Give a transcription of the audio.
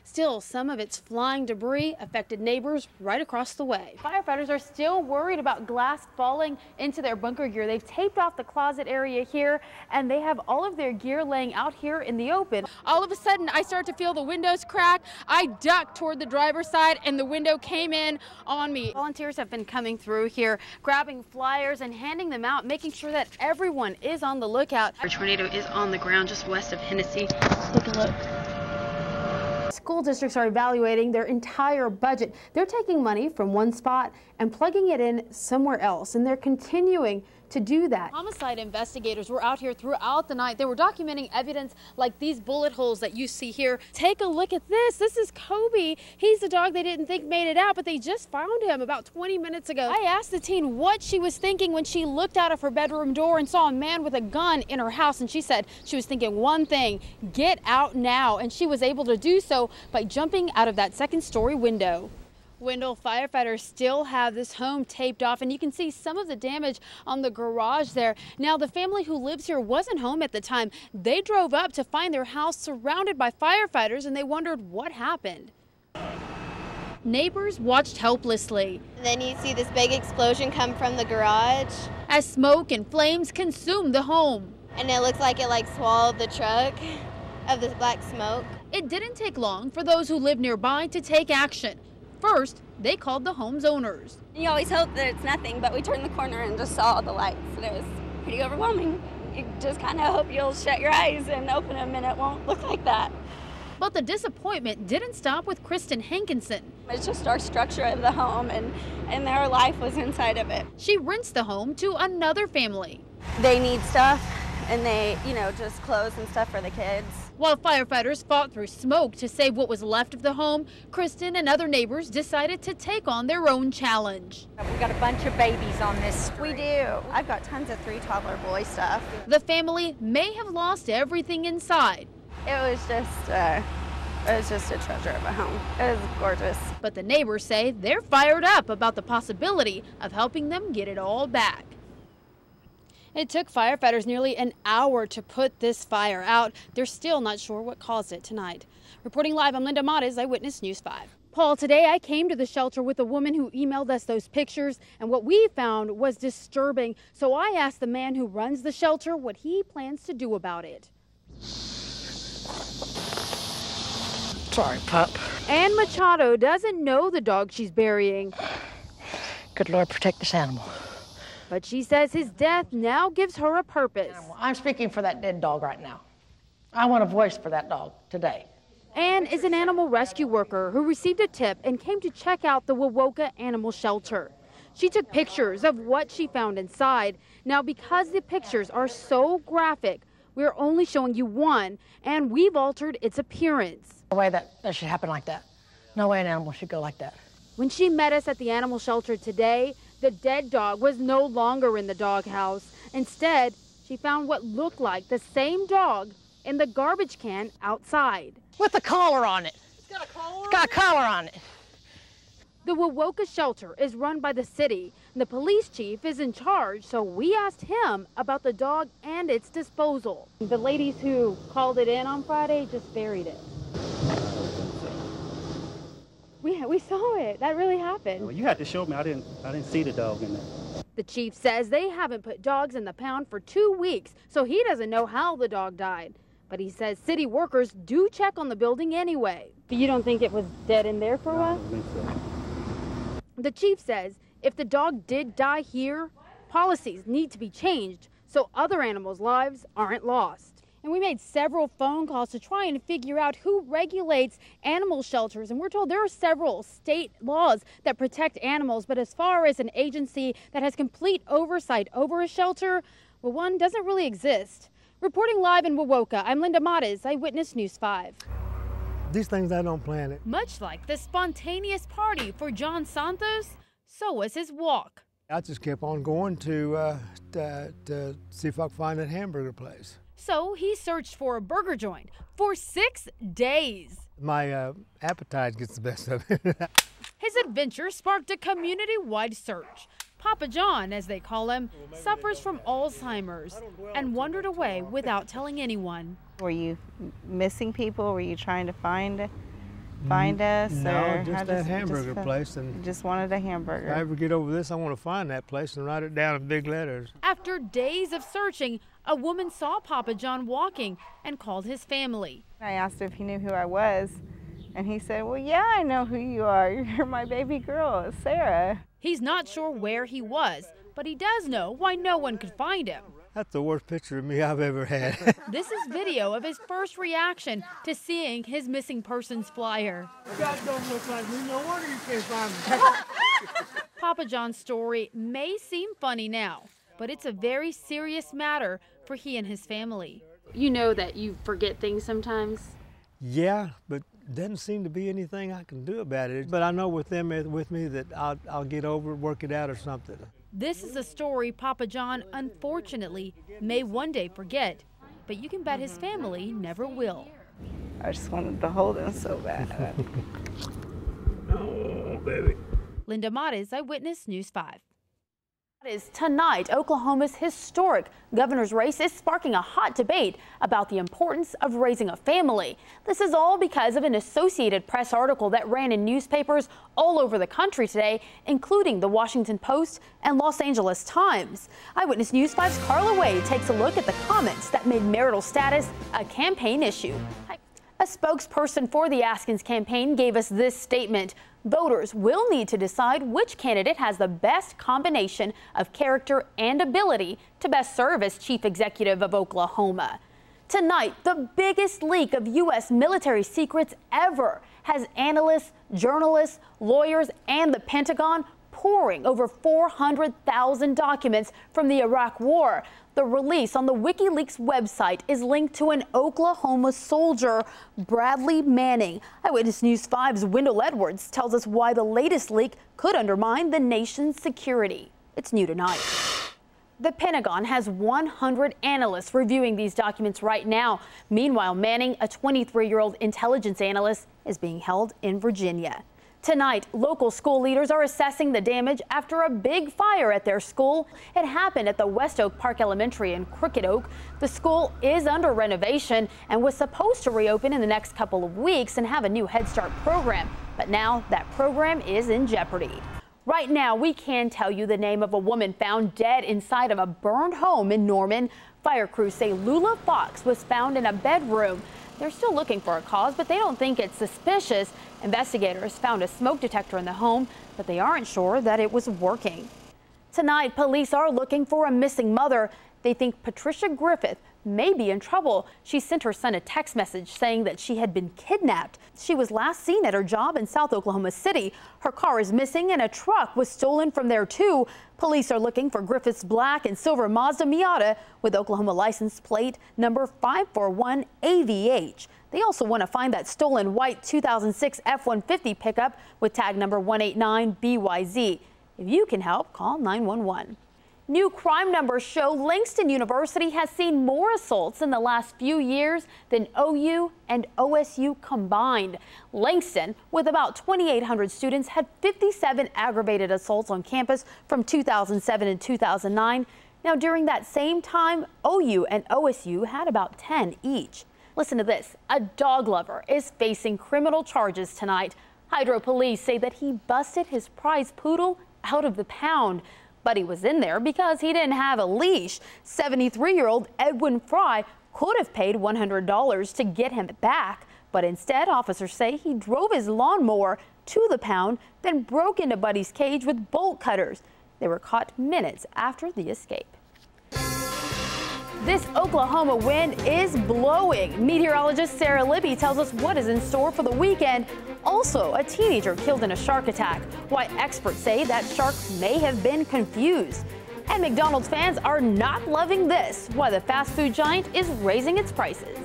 Still, some of its flying debris affected neighbors right across the way. Firefighters are still worried about glass falling into their bunker gear. They've taped off the closet area here, and they have all of their gear laying out here in the open. All of a sudden, I start to feel the windows crack. I duck toward the driver's side, and the window came in on me. Volunteers have been coming through here, grabbing flyers and handing them out, making sure that everyone is on the lookout. A tornado is on the ground just west of Hennessy. Take a look. School districts are evaluating their entire budget. They're taking money from one spot and plugging it in somewhere else, and they're continuing to do that. Homicide investigators were out here throughout the night. They were documenting evidence like these bullet holes that you see here. Take a look at this. This is Kobe. He's the dog they didn't think made it out, but they just found him about 20 minutes ago. I asked the teen what she was thinking when she looked out of her bedroom door and saw a man with a gun in her house, and she said she was thinking one thing: get out now. And she was able to do so by jumping out of that second-story window. Wendell, firefighters still have this home taped off, and you can see some of the damage on the garage there. Now, the family who lives here wasn't home at the time. They drove up to find their house surrounded by firefighters, and they wondered what happened. Neighbors watched helplessly. And then you see this big explosion come from the garage. As smoke and flames consumed the home. And it looks like it swallowed the truck of this black smoke. It didn't take long for those who live nearby to take action. First, they called the home's owners. You always hope that it's nothing, but we turned the corner and just saw the lights, and it was pretty overwhelming. You just kind of hope you'll shut your eyes and open them and it won't look like that. But the disappointment didn't stop with Kristen Hankinson. It's just our structure of the home, and their life was inside of it. She rents the home to another family. They need stuff, and they, just clothes and stuff for the kids. While firefighters fought through smoke to save what was left of the home, Kristen and other neighbors decided to take on their own challenge. We've got a bunch of babies on this street. We do. I've got tons of 3 toddler boy stuff. The family may have lost everything inside. It was just a treasure of a home. It was gorgeous. But the neighbors say they're fired up about the possibility of helping them get it all back. It took firefighters nearly an hour to put this fire out. They're still not sure what caused it tonight. Reporting live, I'm Linda Mattes, Eyewitness News 5. Paul, today I came to the shelter with a woman who emailed us those pictures, and what we found was disturbing. So I asked the man who runs the shelter what he plans to do about it. Sorry, pup. Ann Machado doesn't know the dog she's burying. Good Lord, protect this animal. But she says his death now gives her a purpose. I'm speaking for that dead dog right now. I want a voice for that dog today. Ann is an animal rescue worker who received a tip and came to check out the Wewoka Animal Shelter. She took pictures of what she found inside. Now, because the pictures are so graphic, we're only showing you one, and we've altered its appearance. No way that should happen like that. No way an animal should go like that. When she met us at the animal shelter today, the dead dog was no longer in the doghouse. Instead, she found what looked like the same dog in the garbage can outside. With a collar on it. It's got a collar? It's got a collar on it. The Wewoka shelter is run by the city. The police chief is in charge, so we asked him about the dog and its disposal. The ladies who called it in on Friday just buried it. We saw it. That really happened. Well, you had to show me. I didn't see the dog in there. The chief says they haven't put dogs in the pound for 2 weeks, so he doesn't know how the dog died. But he says city workers do check on the building anyway. You don't think it was dead in there for a while? I don't think so. The chief says if the dog did die here, policies need to be changed so other animals' lives aren't lost. And we made several phone calls to try and figure out who regulates animal shelters. And we're told there are several state laws that protect animals. But as far as an agency that has complete oversight over a shelter, well, one doesn't really exist. Reporting live in Wewoka, I'm Linda Mattes, Eyewitness News 5. These things I don't plan it. Much like the spontaneous party for John Santos, so was his walk. I just kept on going to see if I could find that hamburger place. So he searched for a burger joint for 6 days. My appetite gets the best of it. His adventure sparked a community-wide search. Papa John, as they call him, suffers from Alzheimer's and wandered away without telling anyone. Were you missing people? Were you trying to find find us? No, or just that hamburger place. And just wanted a hamburger. if I ever get over this, I want to find that place and write it down in big letters. After days of searching, a woman saw Papa John walking and called his family. I asked if he knew who I was, and he said, well, yeah, I know who you are. You're my baby girl, Sarah. He's not sure where he was, but he does know why no one could find him. That's the worst picture of me I've ever had. This is video of his first reaction to seeing his missing persons flyer. That don't look like me. No wonder you can't find me. Papa John's story may seem funny now, but it's a very serious matter for he and his family. You know that you forget things sometimes? Yeah, but doesn't seem to be anything I can do about it. But I know with them with me that I'll get over it, work it out or something. This is a story Papa John, unfortunately, may one day forget, but you can bet his family never will. I just wanted to hold him so bad. Oh, baby. Linda Mattes, Eyewitness News 5. Tonight, Oklahoma's historic governor's race is sparking a hot debate about the importance of raising a family. This is all because of an Associated Press article that ran in newspapers all over the country today, including the Washington Post and Los Angeles Times. Eyewitness News 5's Carla Wade takes a look at the comments that made marital status a campaign issue. A spokesperson for the Askins campaign gave us this statement. Voters will need to decide which candidate has the best combination of character and ability to best serve as chief executive of Oklahoma. Tonight, the biggest leak of U.S. military secrets ever has analysts, journalists, lawyers, and the Pentagon pouring over 400,000 documents from the Iraq War. The release on the WikiLeaks website is linked to an Oklahoma soldier, Bradley Manning. Eyewitness News 5's Wendell Edwards tells us why the latest leak could undermine the nation's security. It's new tonight. The Pentagon has 100 analysts reviewing these documents right now. Meanwhile, Manning, a 23-year-old intelligence analyst, is being held in Virginia. Tonight, local school leaders are assessing the damage after a big fire at their school. It happened at the West Oak Park Elementary in Crooked Oak. The school is under renovation and was supposed to reopen in the next couple of weeks and have a new Head Start program. But now that program is in jeopardy. Right now, we can tell you the name of a woman found dead inside of a burned home in Norman. Fire crews say Lula Fox was found in a bedroom. They're still looking for a cause, but they don't think it's suspicious. Investigators found a smoke detector in the home, but they aren't sure that it was working. Tonight, police are looking for a missing mother. They think Patricia Griffith may be in trouble. She sent her son a text message saying that she had been kidnapped. She was last seen at her job in South Oklahoma City. Her car is missing and a truck was stolen from there too. Police are looking for Griffith's black and silver Mazda Miata with Oklahoma license plate number 541AVH. They also want to find that stolen white 2006 F-150 pickup with tag number 189BYZ. If you can help, call 911. New crime numbers show Langston University has seen more assaults in the last few years than OU and OSU combined. Langston, with about 2,800 students, had 57 aggravated assaults on campus from 2007 and 2009. Now, during that same time, OU and OSU had about 10 each. Listen to this. A dog lover is facing criminal charges tonight. Hydro police say that he busted his prize poodle out of the pound. But he was in there because he didn't have a leash. 73-year-old Edwin Fry could have paid $100 to get him back, but instead officers say he drove his lawnmower to the pound, then broke into Buddy's cage with bolt cutters. They were caught minutes after the escape. This Oklahoma wind is blowing. Meteorologist Sarah Libby tells us what is in store for the weekend. Also, a teenager killed in a shark attack. Why experts say that shark may have been confused. And McDonald's fans are not loving this. Why the fast food giant is raising its prices.